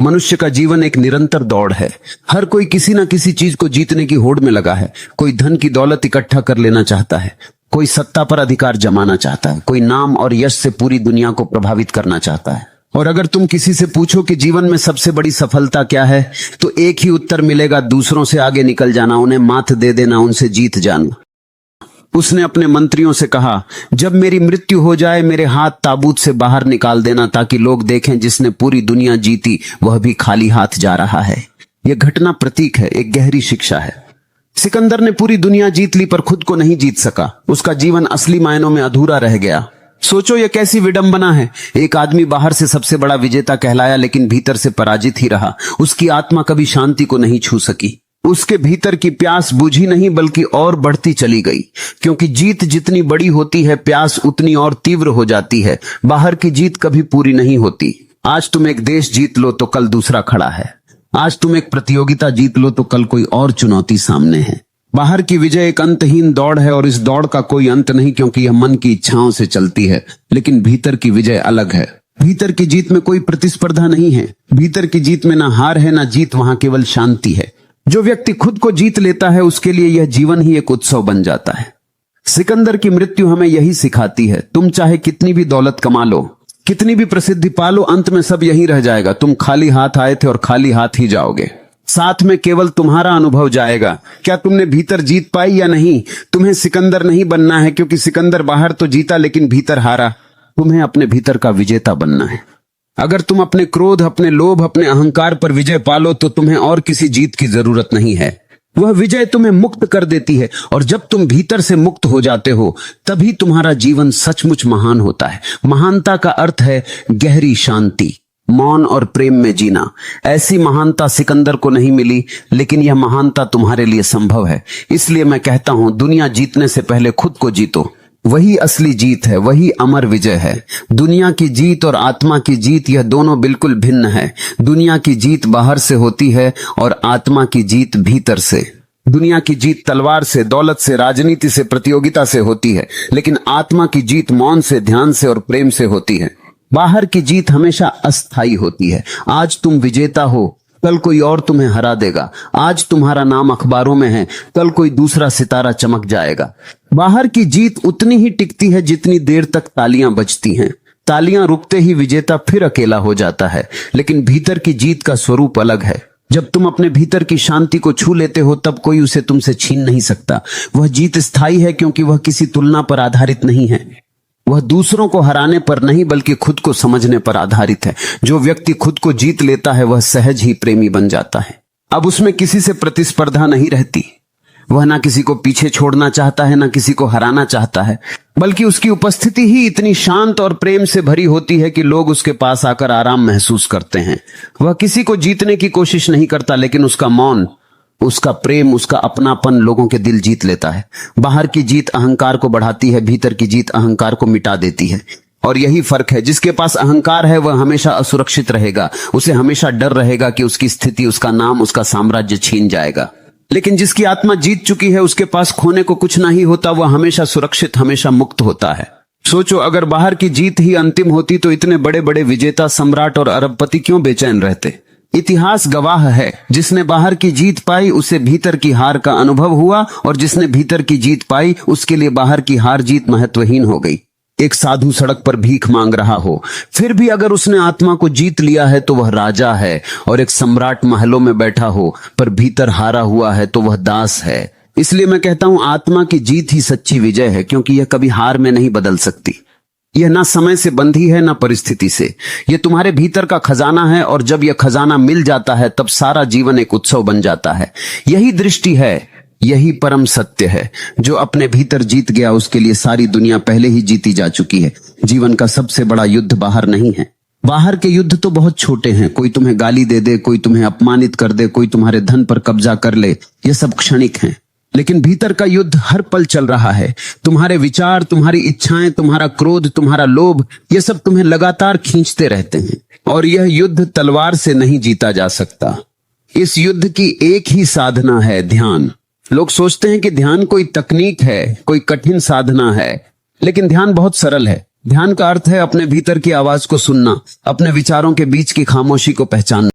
मनुष्य का जीवन एक निरंतर दौड़ है। हर कोई किसी न किसी चीज को जीतने की होड़ में लगा है। कोई धन की दौलत इकट्ठा कर लेना चाहता है, कोई सत्ता पर अधिकार जमाना चाहता है, कोई नाम और यश से पूरी दुनिया को प्रभावित करना चाहता है। और अगर तुम किसी से पूछो कि जीवन में सबसे बड़ी सफलता क्या है, तो एक ही उत्तर मिलेगा, दूसरों से आगे निकल जाना, उन्हें मात दे देना, उनसे जीत जाना। उसने अपने मंत्रियों से कहा, जब मेरी मृत्यु हो जाए मेरे हाथ ताबूत से बाहर निकाल देना, ताकि लोग देखें जिसने पूरी दुनिया जीती वह भी खाली हाथ जा रहा है। यह घटना प्रतीक है, एक गहरी शिक्षा है। सिकंदर ने पूरी दुनिया जीत ली पर खुद को नहीं जीत सका। उसका जीवन असली मायनों में अधूरा रह गया। सोचो यह कैसी विडंबना है। एक आदमी बाहर से सबसे बड़ा विजेता कहलाया, लेकिन भीतर से पराजित ही रहा। उसकी आत्मा कभी शांति को नहीं छू सकी। उसके भीतर की प्यास बुझी नहीं, बल्कि और बढ़ती चली गई। क्योंकि जीत जितनी बड़ी होती है, प्यास उतनी और तीव्र हो जाती है। बाहर की जीत कभी पूरी नहीं होती। आज तुम एक देश जीत लो तो कल दूसरा खड़ा है। आज तुम एक प्रतियोगिता जीत लो तो कल कोई और चुनौती सामने है। बाहर की विजय एक अंतहीन दौड़ है, और इस दौड़ का कोई अंत नहीं, क्योंकि यह मन की इच्छाओं से चलती है। लेकिन भीतर की विजय अलग है। भीतर की जीत में कोई प्रतिस्पर्धा नहीं है। भीतर की जीत में ना हार है ना जीत, वहां केवल शांति है। जो व्यक्ति खुद को जीत लेता है, उसके लिए यह जीवन ही एक उत्सव बन जाता है। सिकंदर की मृत्यु हमें यही सिखाती है। तुम चाहे कितनी भी दौलत कमा लो, कितनी भी प्रसिद्धि पालो, अंत में सब यही रह जाएगा। तुम खाली हाथ आए थे और खाली हाथ ही जाओगे। साथ में केवल तुम्हारा अनुभव जाएगा। क्या तुमने भीतर जीत पाई या नहीं? तुम्हें सिकंदर नहीं बनना है, क्योंकि सिकंदर बाहर तो जीता लेकिन भीतर हारा। तुम्हें अपने भीतर का विजेता बनना है। अगर तुम अपने क्रोध, अपने लोभ, अपने अहंकार पर विजय पालो, तो तुम्हें और किसी जीत की जरूरत नहीं है। वह विजय तुम्हें मुक्त कर देती है, और जब तुम भीतर से मुक्त हो जाते हो, तभी तुम्हारा जीवन सचमुच महान होता है। महानता का अर्थ है गहरी शांति, मौन और प्रेम में जीना। ऐसी महानता सिकंदर को नहीं मिली, लेकिन यह महानता तुम्हारे लिए संभव है। इसलिए मैं कहता हूं, दुनिया जीतने से पहले खुद को जीतो। वही असली जीत है, वही अमर विजय है। दुनिया की जीत और आत्मा की जीत, यह दोनों बिल्कुल भिन्न है। दुनिया की जीत बाहर से होती है और आत्मा की जीत भीतर से। दुनिया की जीत तलवार से, दौलत से, राजनीति से, प्रतियोगिता से होती है, लेकिन आत्मा की जीत मौन से, ध्यान से और प्रेम से होती है। बाहर की जीत हमेशा अस्थायी होती है। आज तुम विजेता हो, कल कोई और तुम्हें हरा देगा। आज तुम्हारा नाम अखबारों में है, कल कोई दूसरा सितारा चमक जाएगा। बाहर की जीत उतनी ही टिकती है जितनी देर तक तालियां बजती हैं। तालियां रुकते ही विजेता फिर अकेला हो जाता है। लेकिन भीतर की जीत का स्वरूप अलग है। जब तुम अपने भीतर की शांति को छू लेते हो, तब कोई उसे तुमसे छीन नहीं सकता। वह जीत स्थायी है, क्योंकि वह किसी तुलना पर आधारित नहीं है। वह दूसरों को हराने पर नहीं, बल्कि खुद को समझने पर आधारित है। जो व्यक्ति खुद को जीत लेता है, वह सहज ही प्रेमी बन जाता है। अब उसमें किसी से प्रतिस्पर्धा नहीं रहती। वह ना किसी को पीछे छोड़ना चाहता है, ना किसी को हराना चाहता है, बल्कि उसकी उपस्थिति ही इतनी शांत और प्रेम से भरी होती है कि लोग उसके पास आकर आराम महसूस करते हैं। वह किसी को जीतने की कोशिश नहीं करता, लेकिन उसका मौन, उसका प्रेम, उसका अपनापन लोगों के दिल जीत लेता है। बाहर की जीत अहंकार को बढ़ाती है, भीतर की जीत अहंकार को मिटा देती है। और यही फर्क है। जिसके पास अहंकार है, वह हमेशा असुरक्षित रहेगा। उसे हमेशा डर रहेगा कि उसकी स्थिति, उसका नाम, उसका साम्राज्य छीन जाएगा। लेकिन जिसकी आत्मा जीत चुकी है, उसके पास खोने को कुछ नहीं होता। वह हमेशा सुरक्षित, हमेशा मुक्त होता है। सोचो, अगर बाहर की जीत ही अंतिम होती, तो इतने बड़े बड़े विजेता, सम्राट और अरबपति क्यों बेचैन रहते? इतिहास गवाह है, जिसने बाहर की जीत पाई उसे भीतर की हार का अनुभव हुआ, और जिसने भीतर की जीत पाई उसके लिए बाहर की हार जीत महत्वहीन हो गई। एक साधु सड़क पर भीख मांग रहा हो, फिर भी अगर उसने आत्मा को जीत लिया है तो वह राजा है। और एक सम्राट महलों में बैठा हो, पर भीतर हारा हुआ है, तो वह दास है। इसलिए मैं कहता हूं, आत्मा की जीत ही सच्ची विजय है, क्योंकि यह कभी हार में नहीं बदल सकती। यह ना समय से बंधी है, ना परिस्थिति से। यह तुम्हारे भीतर का खजाना है, और जब यह खजाना मिल जाता है, तब सारा जीवन एक उत्सव बन जाता है। यही दृष्टि है, यही परम सत्य है। जो अपने भीतर जीत गया, उसके लिए सारी दुनिया पहले ही जीती जा चुकी है। जीवन का सबसे बड़ा युद्ध बाहर नहीं है। बाहर के युद्ध तो बहुत छोटे हैं। कोई तुम्हें गाली दे दे, कोई तुम्हें अपमानित कर दे, कोई तुम्हारे धन पर कब्जा कर ले, ये सब क्षणिक हैं। लेकिन भीतर का युद्ध हर पल चल रहा है। तुम्हारे विचार, तुम्हारी इच्छाएं, तुम्हारा क्रोध, तुम्हारा लोभ, ये सब तुम्हें लगातार खींचते रहते हैं। और यह युद्ध तलवार से नहीं जीता जा सकता। इस युद्ध की एक ही साधना है, ध्यान। लोग सोचते हैं कि ध्यान कोई तकनीक है, कोई कठिन साधना है, लेकिन ध्यान बहुत सरल है। ध्यान का अर्थ है अपने भीतर की आवाज को सुनना, अपने विचारों के बीच की खामोशी को पहचानना।